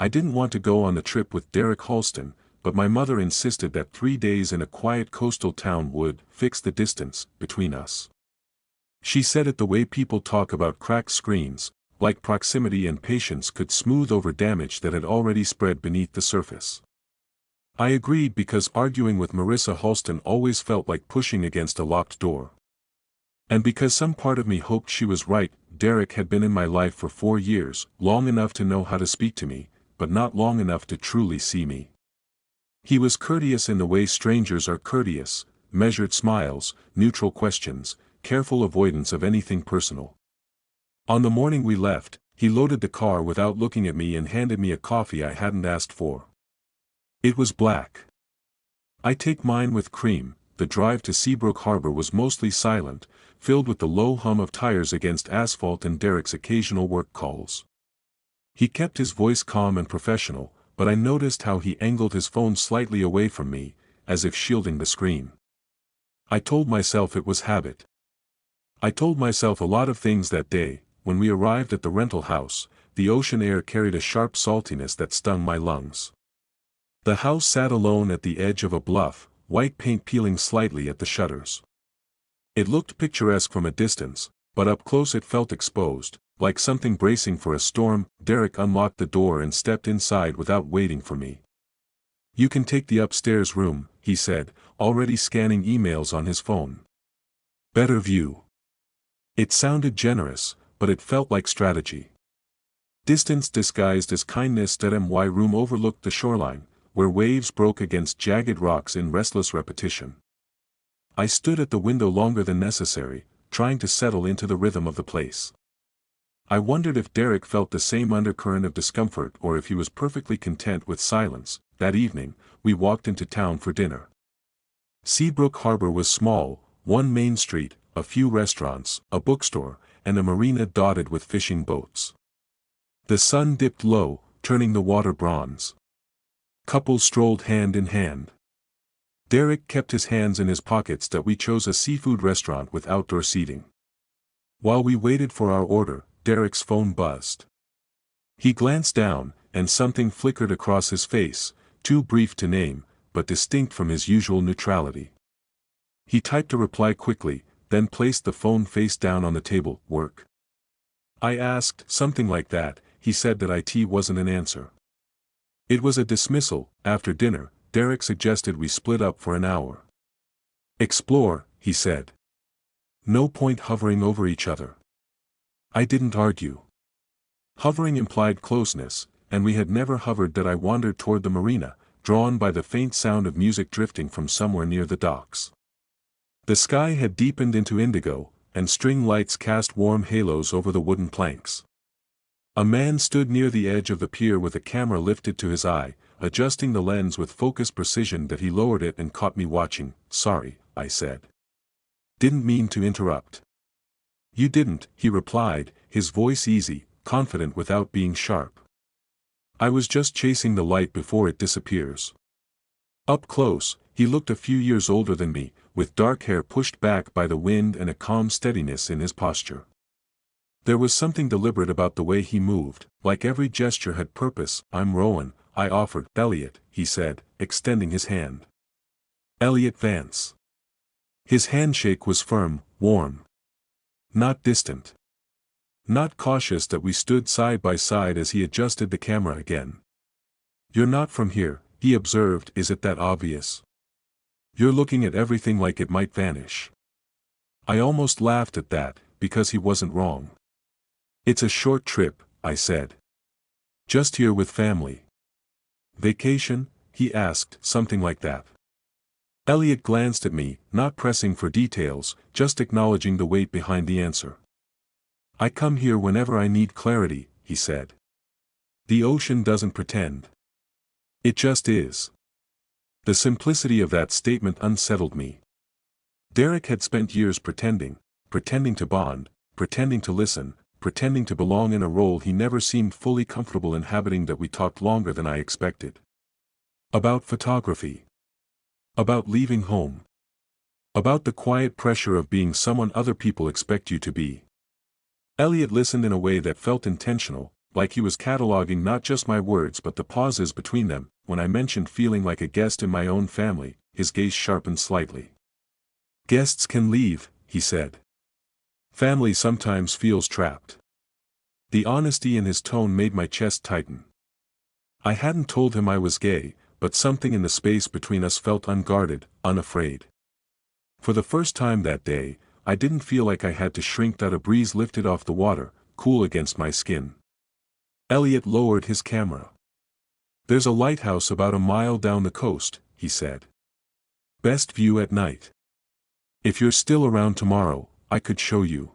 I didn't want to go on the trip with Derek Halston, but my mother insisted that 3 days in a quiet coastal town would fix the distance between us. She said it the way people talk about cracked screens, like proximity and patience could smooth over damage that had already spread beneath the surface. I agreed because arguing with Marissa Halston always felt like pushing against a locked door. And because some part of me hoped she was right. Derek had been in my life for 4 years, long enough to know how to speak to me, but not long enough to truly see me. He was courteous in the way strangers are courteous, measured smiles, neutral questions, careful avoidance of anything personal. On the morning we left, he loaded the car without looking at me and handed me a coffee I hadn't asked for. It was black. I take mine with cream. The drive to Seabrook Harbor was mostly silent, filled with the low hum of tires against asphalt and Derek's occasional work calls. He kept his voice calm and professional, but I noticed how he angled his phone slightly away from me, as if shielding the screen. I told myself it was habit. I told myself a lot of things that day. When we arrived at the rental house, the ocean air carried a sharp saltiness that stung my lungs. The house sat alone at the edge of a bluff, white paint peeling slightly at the shutters. It looked picturesque from a distance, but up close it felt exposed, like something bracing for a storm. Derek unlocked the door and stepped inside without waiting for me. "You can take the upstairs room," he said, already scanning emails on his phone. "Better view." It sounded generous, but it felt like strategy. Distance disguised as kindness. My room overlooked the shoreline, where waves broke against jagged rocks in restless repetition. I stood at the window longer than necessary, trying to settle into the rhythm of the place. I wondered if Derek felt the same undercurrent of discomfort or if he was perfectly content with silence. That evening, we walked into town for dinner. Seabrook Harbor was small, one main street, a few restaurants, a bookstore, and a marina dotted with fishing boats. The sun dipped low, turning the water bronze. Couples strolled hand in hand. Derek kept his hands in his pockets. We chose a seafood restaurant with outdoor seating. While we waited for our order, Derek's phone buzzed. He glanced down, and something flickered across his face, too brief to name, but distinct from his usual neutrality. He typed a reply quickly, then placed the phone face down on the table. "Work?" I asked. "Something like that." He said that IT wasn't an answer. It was a dismissal. After dinner, Derek suggested we split up for an hour. "Explore," he said. "No point hovering over each other." I didn't argue. Hovering implied closeness, and we had never hovered. I wandered toward the marina, drawn by the faint sound of music drifting from somewhere near the docks. The sky had deepened into indigo, and string lights cast warm halos over the wooden planks. A man stood near the edge of the pier with a camera lifted to his eye, adjusting the lens with focused precision. He lowered it and caught me watching. "Sorry," I said. "Didn't mean to interrupt." "You didn't," he replied, his voice easy, confident without being sharp. "I was just chasing the light before it disappears." Up close, he looked a few years older than me, with dark hair pushed back by the wind and a calm steadiness in his posture. There was something deliberate about the way he moved, like every gesture had purpose. "I'm Rowan," I offered. "Elliot," he said, extending his hand. "Elliot Vance." His handshake was firm, warm. Not distant. Not cautious. We stood side by side as he adjusted the camera again. "You're not from here," he observed. "Is it that obvious? You're looking at everything like it might vanish." I almost laughed at that, because he wasn't wrong. "It's a short trip," I said. "Just here with family." "Vacation?" he asked. "Something like that." Elliot glanced at me, not pressing for details, just acknowledging the weight behind the answer. "I come here whenever I need clarity," he said. "The ocean doesn't pretend. It just is." The simplicity of that statement unsettled me. Derek had spent years pretending to bond, pretending to listen, pretending to belong in a role he never seemed fully comfortable inhabiting. We talked longer than I expected. About photography. About leaving home. About the quiet pressure of being someone other people expect you to be. Elliot listened in a way that felt intentional, like he was cataloging not just my words but the pauses between them. When I mentioned feeling like a guest in my own family, his gaze sharpened slightly. Guests can leave, he said. Family sometimes feels trapped. The honesty in his tone made my chest tighten. I hadn't told him I was gay, but something in the space between us felt unguarded, unafraid. For the first time that day, I didn't feel like I had to shrink that a breeze lifted off the water, cool against my skin. Elliot lowered his camera. There's a lighthouse about a mile down the coast, he said. Best view at night. If you're still around tomorrow, I could show you.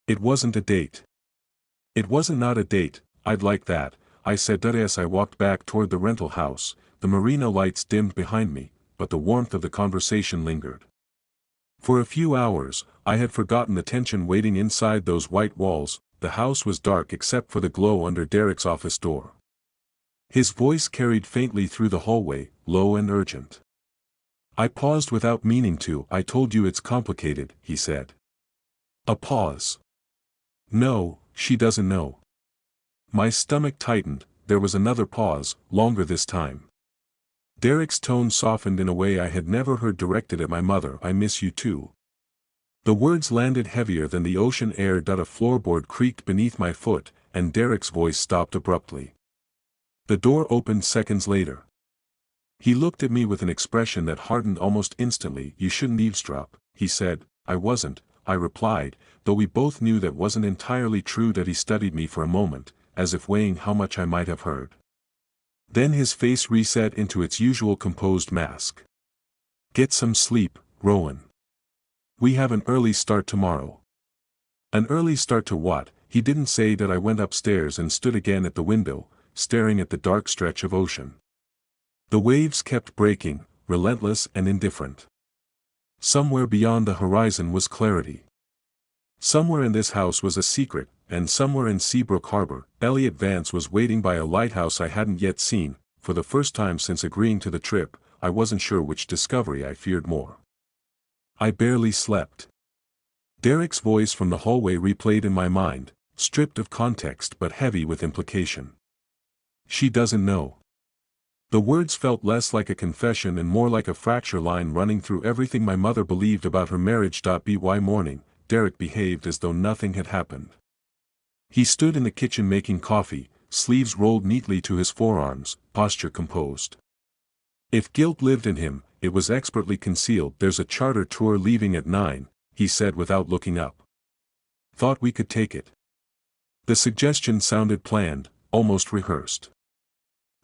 It wasn't a date. It wasn't not a date, I'd like that, I said as I walked back toward the rental house. The marina lights dimmed behind me, but the warmth of the conversation lingered. For a few hours, I had forgotten the tension waiting inside those white walls. The house was dark except for the glow under Derek's office door. His voice carried faintly through the hallway, low and urgent. I paused without meaning to. I told you it's complicated, he said. A pause. No, she doesn't know. My stomach tightened. There was another pause, longer this time. Derek's tone softened in a way I had never heard directed at my mother. I miss you too. The words landed heavier than the ocean air. A floorboard creaked beneath my foot, and Derek's voice stopped abruptly. The door opened seconds later. He looked at me with an expression that hardened almost instantly. You shouldn't eavesdrop, he said. I wasn't, I replied, though we both knew that wasn't entirely true. That he studied me for a moment, as if weighing how much I might have heard. Then his face reset into its usual composed mask. Get some sleep, Rowan. We have an early start tomorrow. An early start to what? He didn't say that. I went upstairs and stood again at the window, staring at the dark stretch of ocean. The waves kept breaking, relentless and indifferent. Somewhere beyond the horizon was clarity. Somewhere in this house was a secret, and somewhere in Seabrook Harbor, Elliot Vance was waiting by a lighthouse I hadn't yet seen. For the first time since agreeing to the trip, I wasn't sure which discovery I feared more. I barely slept. Derek's voice from the hallway replayed in my mind, stripped of context but heavy with implication. She doesn't know. The words felt less like a confession and more like a fracture line running through everything my mother believed about her marriage. By morning, Derek behaved as though nothing had happened. He stood in the kitchen making coffee, sleeves rolled neatly to his forearms, posture composed. If guilt lived in him, it was expertly concealed. There's a charter tour leaving at 9, he said without looking up. Thought we could take it. The suggestion sounded planned, almost rehearsed.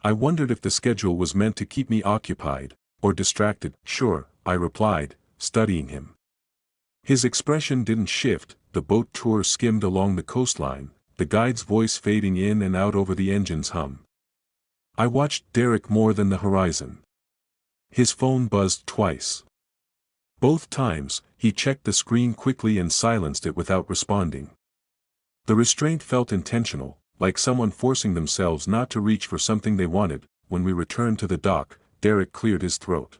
I wondered if the schedule was meant to keep me occupied, or distracted. Sure, I replied, studying him. His expression didn't shift. The boat tour skimmed along the coastline, the guide's voice fading in and out over the engine's hum. I watched Derek more than the horizon. His phone buzzed twice. Both times, he checked the screen quickly and silenced it without responding. The restraint felt intentional, like someone forcing themselves not to reach for something they wanted. When we returned to the dock, Derek cleared his throat.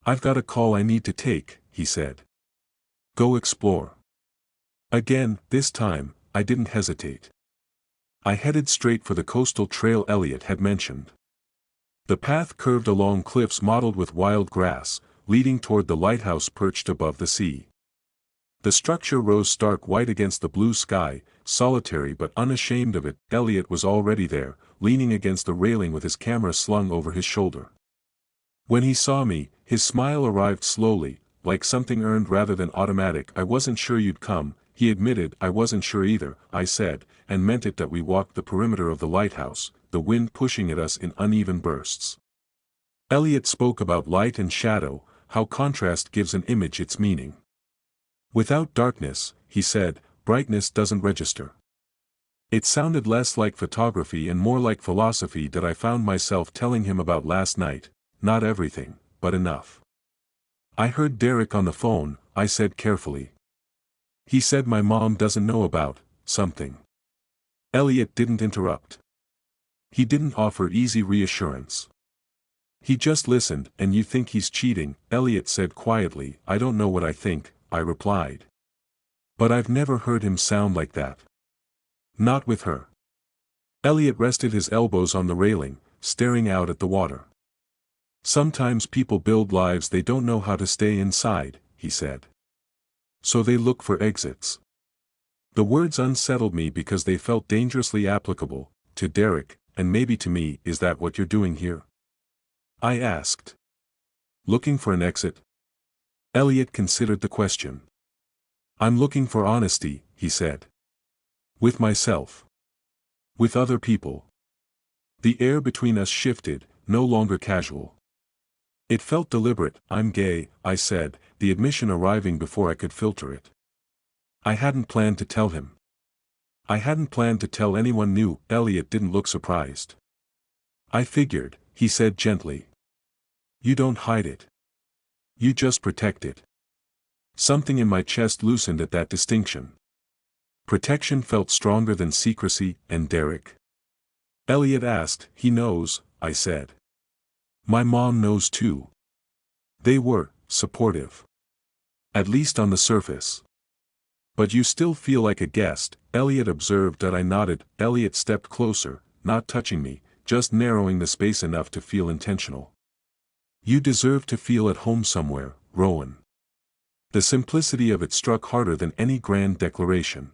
I've got a call I need to take, he said. Go explore. Again, this time, I didn't hesitate. I headed straight for the coastal trail Elliot had mentioned. The path curved along cliffs mottled with wild grass, leading toward the lighthouse perched above the sea. The structure rose stark white against the blue sky, solitary but unashamed of it. Elliot was already there, leaning against the railing with his camera slung over his shoulder. When he saw me, his smile arrived slowly, like something earned rather than automatic. I wasn't sure you'd come, he admitted. I wasn't sure either, I said, and meant it. That we walked the perimeter of the lighthouse, the wind pushing at us in uneven bursts. Elliot spoke about light and shadow, how contrast gives an image its meaning. Without darkness, he said, brightness doesn't register. It sounded less like photography and more like philosophy. That I found myself telling him about last night, not everything, but enough. I heard Derek on the phone, I said carefully. He said my mom doesn't know about something. Elliot didn't interrupt. He didn't offer easy reassurance. He just listened. And you think he's cheating? Elliot said quietly. I don't know what I think, I replied. But I've never heard him sound like that. Not with her. Elliot rested his elbows on the railing, staring out at the water. Sometimes people build lives they don't know how to stay inside, he said. So they look for exits. The words unsettled me because they felt dangerously applicable, to Derek, and maybe to me. Is that what you're doing here? I asked. Looking for an exit? Elliot considered the question. I'm looking for honesty, he said. With myself. With other people. The air between us shifted, no longer casual. It felt deliberate. I'm gay, I said, the admission arriving before I could filter it. I hadn't planned to tell him. I hadn't planned to tell anyone new. Elliot didn't look surprised. I figured, he said gently. You don't hide it. You just protect it. Something in my chest loosened at that distinction. Protection felt stronger than secrecy. And Derek? Elliot asked. He knows, I said. My mom knows too. They were supportive. At least on the surface. But you still feel like a guest, Elliot observed. That I nodded. Elliot stepped closer, not touching me, just narrowing the space enough to feel intentional. You deserve to feel at home somewhere, Rowan. The simplicity of it struck harder than any grand declaration.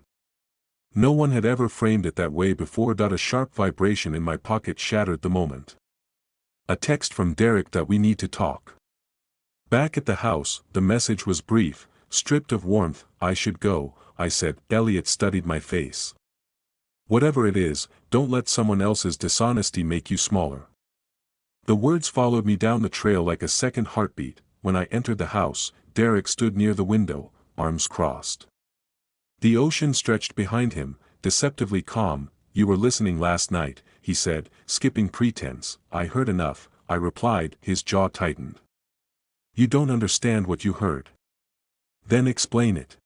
No one had ever framed it that way before. A sharp vibration in my pocket shattered the moment. A text from Derek. That we need to talk. Back at the house, the message was brief, stripped of warmth. I should go, I said. Elliot studied my face. Whatever it is, don't let someone else's dishonesty make you smaller. The words followed me down the trail like a second heartbeat. When I entered the house, Derek stood near the window, arms crossed. The ocean stretched behind him, deceptively calm. You were listening last night, he said, skipping pretense. I heard enough, I replied. His jaw tightened. You don't understand what you heard. Then explain it.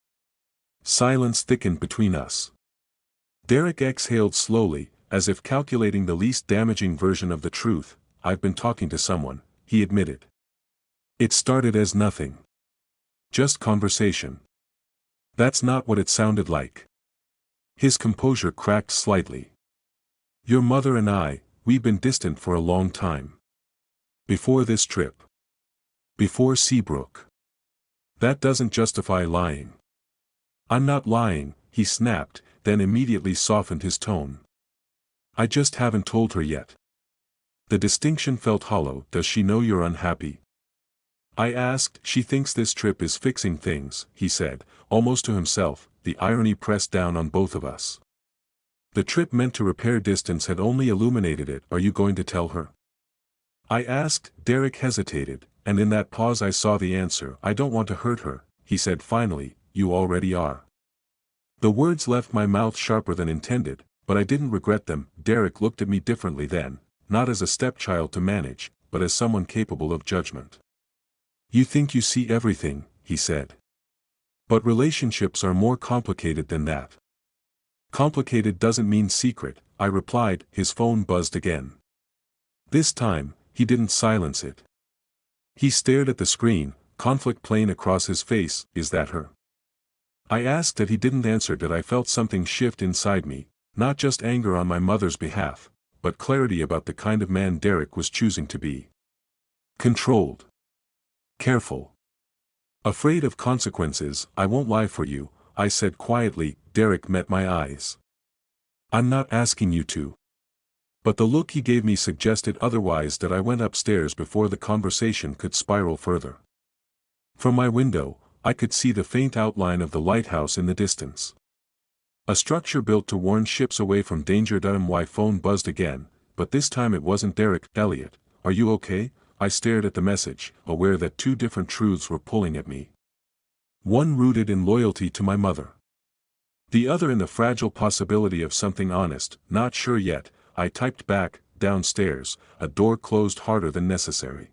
Silence thickened between us. Derek exhaled slowly, as if calculating the least damaging version of the truth. I've been talking to someone, he admitted. It started as nothing. Just conversation. That's not what it sounded like. His composure cracked slightly. Your mother and I, we've been distant for a long time. Before this trip. Before Seabrook. That doesn't justify lying. I'm not lying, he snapped, then immediately softened his tone. I just haven't told her yet. The distinction felt hollow. Does she know you're unhappy? I asked. She thinks this trip is fixing things, he said, almost to himself. The irony pressed down on both of us. The trip meant to repair distance had only illuminated it. Are you going to tell her? I asked. Derek hesitated, and in that pause I saw the answer. I don't want to hurt her, he said finally. You already are. The words left my mouth sharper than intended, but I didn't regret them. Derek looked at me differently then, not as a stepchild to manage, but as someone capable of judgment. You think you see everything, he said. But relationships are more complicated than that. Complicated doesn't mean secret, I replied. His phone buzzed again. This time, he didn't silence it. He stared at the screen, conflict plain across his face. Is that her? I asked. That he didn't answer. That I felt something shift inside me, not just anger on my mother's behalf, but clarity about the kind of man Derek was choosing to be. Controlled. Careful. Afraid of consequences. I won't lie for you, I said quietly. Derek met my eyes. I'm not asking you to. But the look he gave me suggested otherwise. That I went upstairs before the conversation could spiral further. From my window, I could see the faint outline of the lighthouse in the distance. A structure built to warn ships away from danger. My phone buzzed again, but this time it wasn't Derek. Elliot, are you okay? I stared at the message, aware that two different truths were pulling at me. One rooted in loyalty to my mother. The other in the fragile possibility of something honest. Not sure yet, I typed back. Downstairs, a door closed harder than necessary.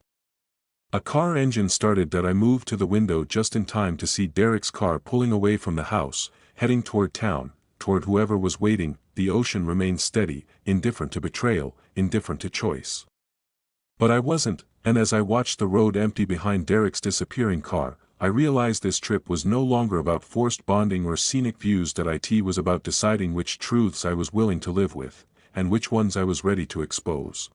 A car engine started. I moved to the window just in time to see Derek's car pulling away from the house, heading toward town, toward whoever was waiting. The ocean remained steady, indifferent to betrayal, indifferent to choice. But I wasn't, and as I watched the road empty behind Derek's disappearing car, I realized this trip was no longer about forced bonding or scenic views. It was about deciding which truths I was willing to live with, and which ones I was ready to expose.